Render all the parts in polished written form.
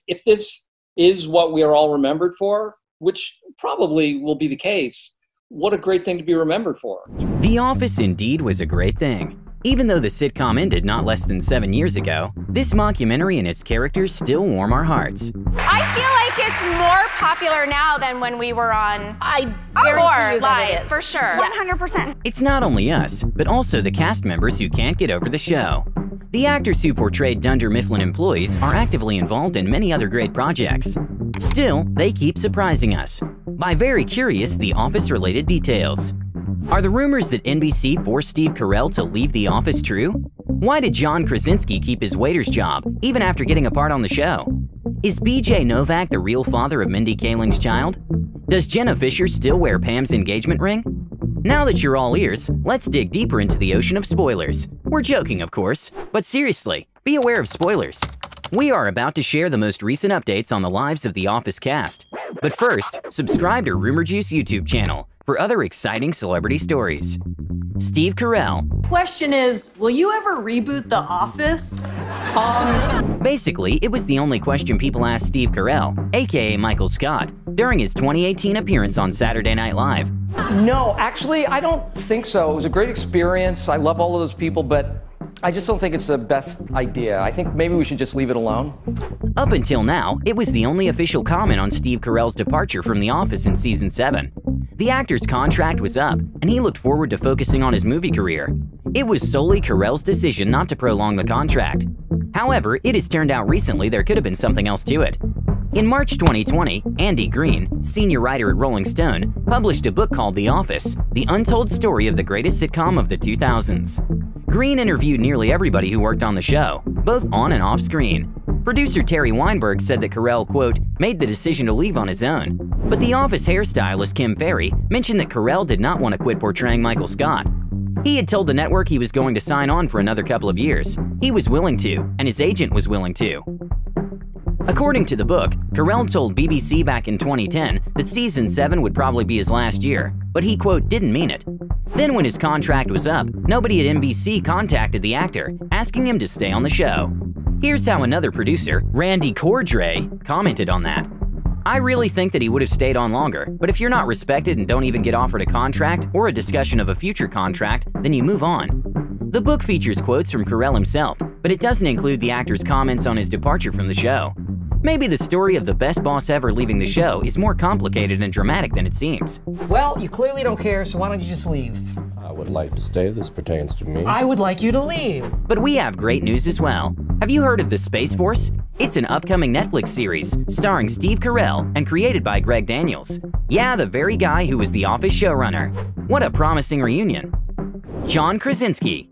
If this is what we are all remembered for, which probably will be the case, what a great thing to be remembered for. The Office indeed was a great thing. Even though the sitcom ended not less than 7 years ago, this mockumentary and its characters still warm our hearts. I feel like it's more popular now than when we were on guarantee you that live, it is. for sure. 100%. It's not only us, but also the cast members who can't get over the show. The actors who portrayed Dunder Mifflin employees are actively involved in many other great projects. Still, they keep surprising us by very curious The Office-related details. Are the rumors that NBC forced Steve Carell to leave The Office true? Why did John Krasinski keep his waiter's job, even after getting a part on the show? Is BJ Novak the real father of Mindy Kaling's child? Does Jenna Fischer still wear Pam's engagement ring? Now that you're all ears, let's dig deeper into the ocean of spoilers. We're joking, of course, but seriously, be aware of spoilers. We are about to share the most recent updates on the lives of the Office cast. But first, subscribe to Rumour Juice YouTube channel for other exciting celebrity stories. Steve Carell. Question is, will you ever reboot The Office? Basically, it was the only question people asked Steve Carell, aka Michael Scott, during his 2018 appearance on Saturday Night Live. No, actually, I don't think so. It was a great experience. I love all of those people, but I just don't think it's the best idea. I think maybe we should just leave it alone. Up until now, it was the only official comment on Steve Carell's departure from The Office in Season 7. The actor's contract was up, and he looked forward to focusing on his movie career. It was solely Carell's decision not to prolong the contract. However, it has turned out recently there could have been something else to it. In March 2020, Andy Green, senior writer at Rolling Stone, published a book called The Office, the untold story of the greatest sitcom of the 2000s. Green interviewed nearly everybody who worked on the show, both on and off screen. Producer Terry Weinberg said that Carell, quote, made the decision to leave on his own. But The Office hairstylist Kim Ferry mentioned that Carell did not want to quit portraying Michael Scott. He had told the network he was going to sign on for another couple of years. He was willing to, and his agent was willing to. According to the book, Carell told BBC back in 2010 that Season 7 would probably be his last year, but he, quote, didn't mean it. Then when his contract was up, nobody at NBC contacted the actor, asking him to stay on the show. Here's how another producer, Randy Cordray, commented on that. I really think that he would have stayed on longer, but if you're not respected and don't even get offered a contract or a discussion of a future contract, then you move on. The book features quotes from Carell himself, but it doesn't include the actor's comments on his departure from the show. Maybe the story of the best boss ever leaving the show is more complicated and dramatic than it seems. Well, you clearly don't care, so why don't you just leave? I would like to stay. This pertains to me. I would like you to leave. But we have great news as well. Have you heard of the Space Force? It's an upcoming Netflix series starring Steve Carell and created by Greg Daniels. Yeah, the very guy who was The Office showrunner. What a promising reunion. John Krasinski.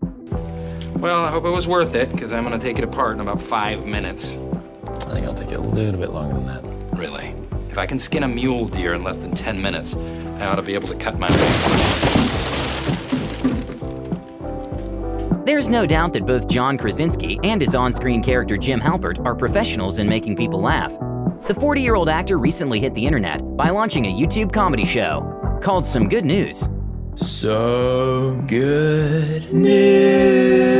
Well, I hope it was worth it, because I'm going to take it apart in about 5 minutes. I think I'll take you a little bit longer than that. Really? If I can skin a mule deer in less than 10 minutes, I ought to be able to cut my... There's no doubt that both John Krasinski and his on-screen character Jim Halpert are professionals in making people laugh. The 40-year-old actor recently hit the internet by launching a YouTube comedy show called Some Good News. So good news.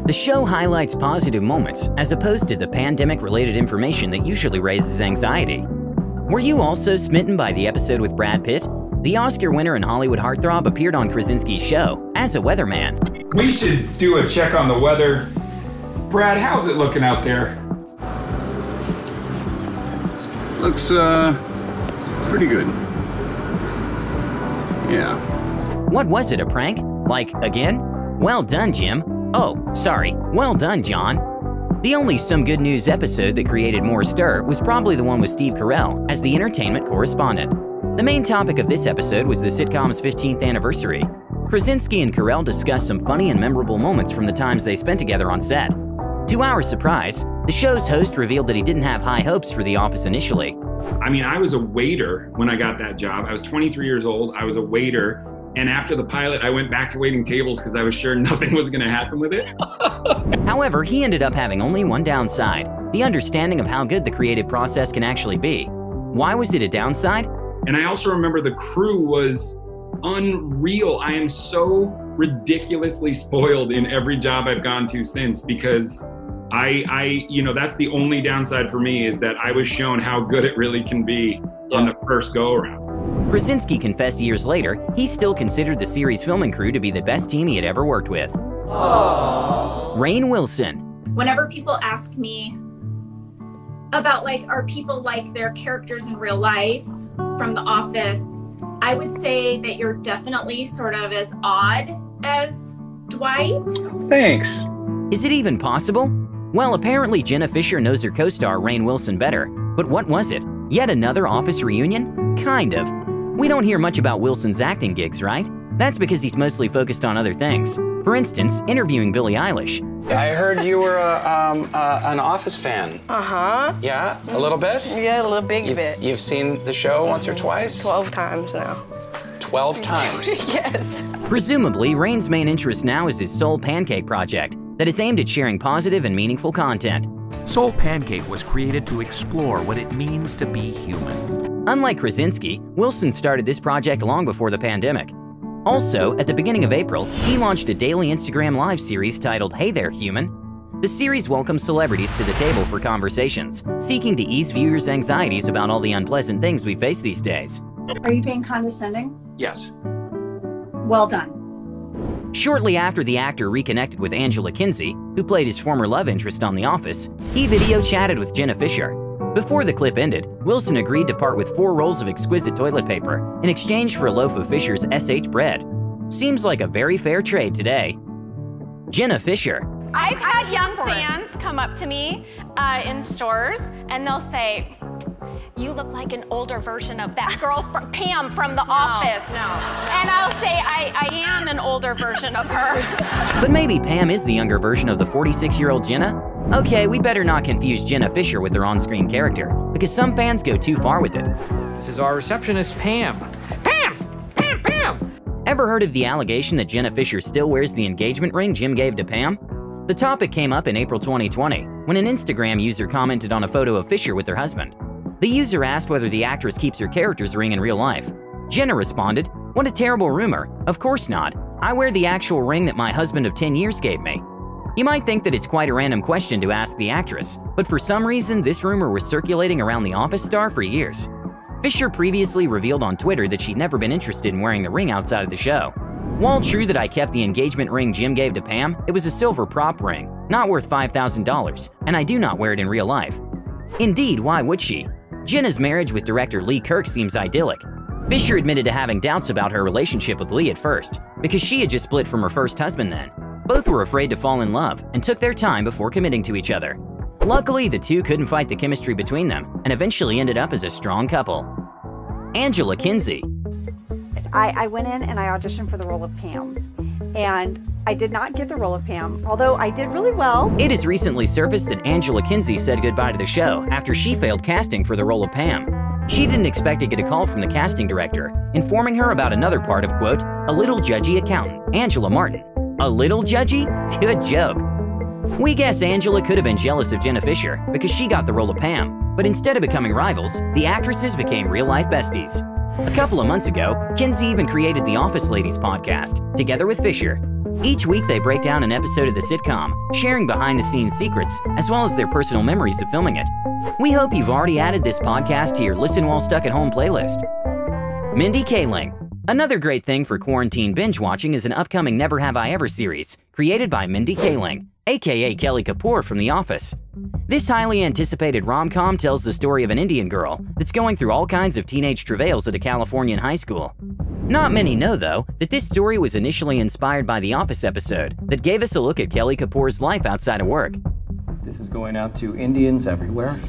The show highlights positive moments as opposed to the pandemic-related information that usually raises anxiety. Were you also smitten by the episode with Brad Pitt? The Oscar winner and Hollywood heartthrob appeared on Krasinski's show as a weatherman. We should do a check on the weather. Brad, how's it looking out there? Looks, pretty good. Yeah. What was it, a prank? Like, again? Well done, Jim. Oh, sorry. Well done, John. The only Some Good News episode that created more stir was probably the one with Steve Carell as the entertainment correspondent. The main topic of this episode was the sitcom's 15th anniversary. Krasinski and Carell discussed some funny and memorable moments from the times they spent together on set. To our surprise, the show's host revealed that he didn't have high hopes for The Office initially. I mean, I was a waiter when I got that job. I was 23 years old. I was a waiter. And after the pilot, I went back to waiting tables because I was sure nothing was going to happen with it. However, he ended up having only one downside, the understanding of how good the creative process can actually be. Why was it a downside? And I also remember the crew was unreal. I am so ridiculously spoiled in every job I've gone to since because That's the only downside for me, is that I was shown how good it really can be on the first go around. Krasinski confessed years later he still considered the series' filming crew to be the best team he had ever worked with. Rainn Wilson. Whenever people ask me about, like, are people like their characters in real life from The Office, I would say that you're definitely sort of as odd as Dwight. Thanks. Is it even possible? Well, apparently Jenna Fischer knows her co-star Rainn Wilson better. But what was it? Yet another Office reunion? Kind of. We don't hear much about Wilson's acting gigs, right? That's because he's mostly focused on other things. For instance, interviewing Billie Eilish. I heard you were an Office fan. Uh-huh. Yeah? A little bit? Yeah, a little bit. You've seen the show once or twice? 12 times now. 12 times? Yes. Presumably, Rainn's main interest now is his Soul Pancake project that is aimed at sharing positive and meaningful content. Soul Pancake was created to explore what it means to be human. Unlike Krasinski, Wilson started this project long before the pandemic. Also, at the beginning of April, he launched a daily Instagram Live series titled Hey There, Human. The series welcomes celebrities to the table for conversations, seeking to ease viewers' anxieties about all the unpleasant things we face these days. Are you being condescending? Yes. Well done. Shortly after the actor reconnected with Angela Kinsey, who played his former love interest on The Office, he video chatted with Jenna Fischer. Before the clip ended, Wilson agreed to part with 4 rolls of exquisite toilet paper in exchange for a loaf of Fischer's SH bread. Seems like a very fair trade today. Jenna Fischer. I've had young fans come up to me in stores, and they'll say, "You look like an older version of that girl from Pam from The Office." No. And I'll say, I am an older version of her. But maybe Pam is the younger version of the 46-year-old Jenna? Okay, we better not confuse Jenna Fischer with her on-screen character, because some fans go too far with it. This is our receptionist, Pam. Pam! Pam! Pam! Ever heard of the allegation that Jenna Fischer still wears the engagement ring Jim gave to Pam? The topic came up in April 2020, when an Instagram user commented on a photo of Fischer with her husband. The user asked whether the actress keeps her character's ring in real life. Jenna responded, "What a terrible rumor. Of course not. I wear the actual ring that my husband of 10 years gave me." You might think that it's quite a random question to ask the actress, but for some reason this rumor was circulating around the Office star for years. Fischer previously revealed on Twitter that she'd never been interested in wearing the ring outside of the show. While true that I kept the engagement ring Jim gave to Pam, it was a silver prop ring, not worth $5,000, and I do not wear it in real life. Indeed, why would she? Jenna's marriage with director Lee Kirk seems idyllic. Fischer admitted to having doubts about her relationship with Lee at first, because she had just split from her first husband then. Both were afraid to fall in love and took their time before committing to each other. Luckily, the two couldn't fight the chemistry between them and eventually ended up as a strong couple. Angela Kinsey. I went in and I auditioned for the role of Pam, and I did not get the role of Pam, although I did really well. It has recently surfaced that Angela Kinsey said goodbye to the show after she failed casting for the role of Pam. She didn't expect to get a call from the casting director, informing her about another part of, quote, a little judgy accountant, Angela Martin. A little judgy? Good joke. We guess Angela could have been jealous of Jenna Fischer because she got the role of Pam, but instead of becoming rivals, the actresses became real-life besties. A couple of months ago, Kinsey even created the Office Ladies podcast, together with Fischer. Each week they break down an episode of the sitcom, sharing behind-the-scenes secrets, as well as their personal memories of filming it. We hope you've already added this podcast to your Listen While Stuck at Home playlist. Mindy Kaling. Another great thing for quarantine binge watching is an upcoming Never Have I Ever series, created by Mindy Kaling, aka Kelly Kapoor from The Office. This highly anticipated rom-com tells the story of an Indian girl that's going through all kinds of teenage travails at a Californian high school. Not many know, though, that this story was initially inspired by The Office episode that gave us a look at Kelly Kapoor's life outside of work. This is going out to Indians everywhere.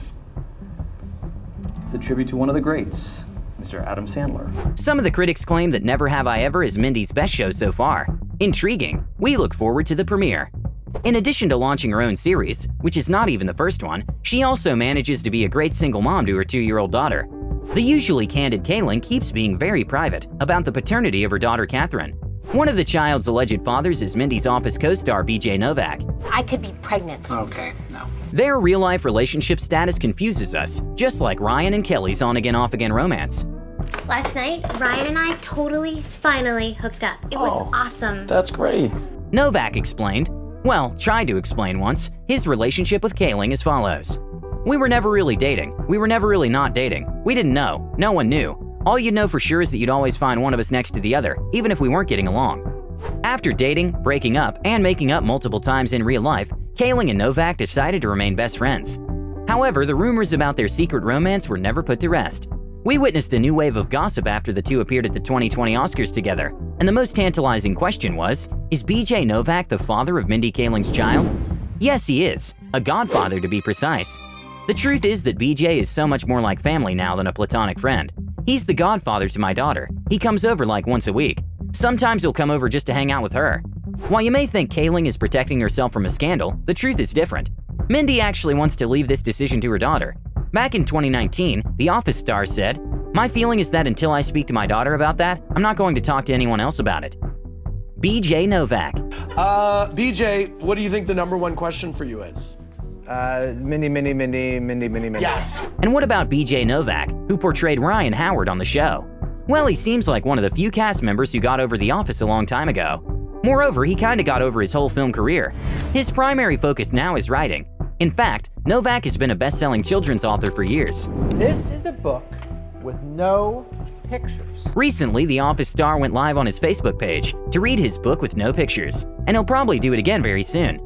It's a tribute to one of the greats, Mr. Adam Sandler. Some of the critics claim that Never Have I Ever is Mindy's best show so far. Intriguing. We look forward to the premiere. In addition to launching her own series, which is not even the first one, she also manages to be a great single mom to her 2-year-old daughter. The usually candid Kaling keeps being very private about the paternity of her daughter Catherine. One of the child's alleged fathers is Mindy's Office co-star BJ Novak. I could be pregnant. Okay, no. Their real-life relationship status confuses us, just like Ryan and Kelly's on-again, off-again romance. Last night, Ryan and I finally hooked up. It was awesome. That's great. Novak explained, Well, tried to explain once his relationship with Kaling as follows. We were never really dating. We were never really not dating. We didn't know. No one knew. All you'd know for sure is that you'd always find one of us next to the other, even if we weren't getting along. After dating, breaking up, and making up multiple times in real life, Kaling and Novak decided to remain best friends. However, the rumors about their secret romance were never put to rest. We witnessed a new wave of gossip after the two appeared at the 2020 Oscars together, and the most tantalizing question was, is BJ Novak the father of Mindy Kaling's child? Yes, he is. A godfather, to be precise. The truth is that BJ is so much more like family now than a platonic friend. He's the godfather to my daughter. He comes over like once a week. Sometimes he'll come over just to hang out with her. While you may think Kaling is protecting herself from a scandal, the truth is different. Mindy actually wants to leave this decision to her daughter. Back in 2019, The Office star said, "My feeling is that until I speak to my daughter about that, I'm not going to talk to anyone else about it." BJ Novak. BJ, what do you think the #1 question for you is? Mindy. Yes. And what about BJ Novak, who portrayed Ryan Howard on the show? Well, he seems like one of the few cast members who got over The Office a long time ago. Moreover, he kinda got over his whole film career. His primary focus now is writing. In fact, Novak has been a best-selling children's author for years. This is a book with no pictures. Recently, The Office star went live on his Facebook page to read his book with no pictures, and he'll probably do it again very soon.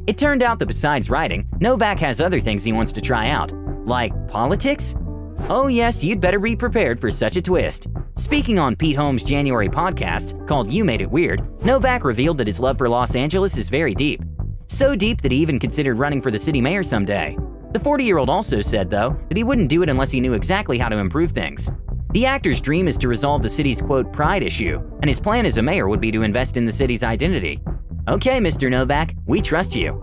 It turned out that besides writing, Novak has other things he wants to try out. Like politics? Oh yes, you'd better be prepared for such a twist. Speaking on Pete Holmes' January podcast, called You Made It Weird, Novak revealed that his love for Los Angeles is very deep. So deep that he even considered running for the city mayor someday. The 40-year-old also said, though, that he wouldn't do it unless he knew exactly how to improve things. The actor's dream is to resolve the city's, quote, pride issue, and his plan as a mayor would be to invest in the city's identity. Okay, Mr. Novak, we trust you.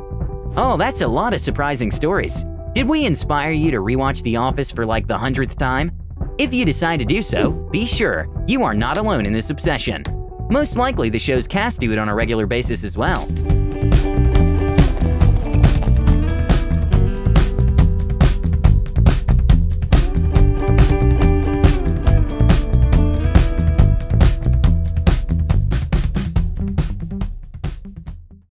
Oh, that's a lot of surprising stories. Did we inspire you to rewatch The Office for like the 100th time? If you decide to do so, be sure you are not alone in this obsession. Most likely the show's cast do it on a regular basis as well.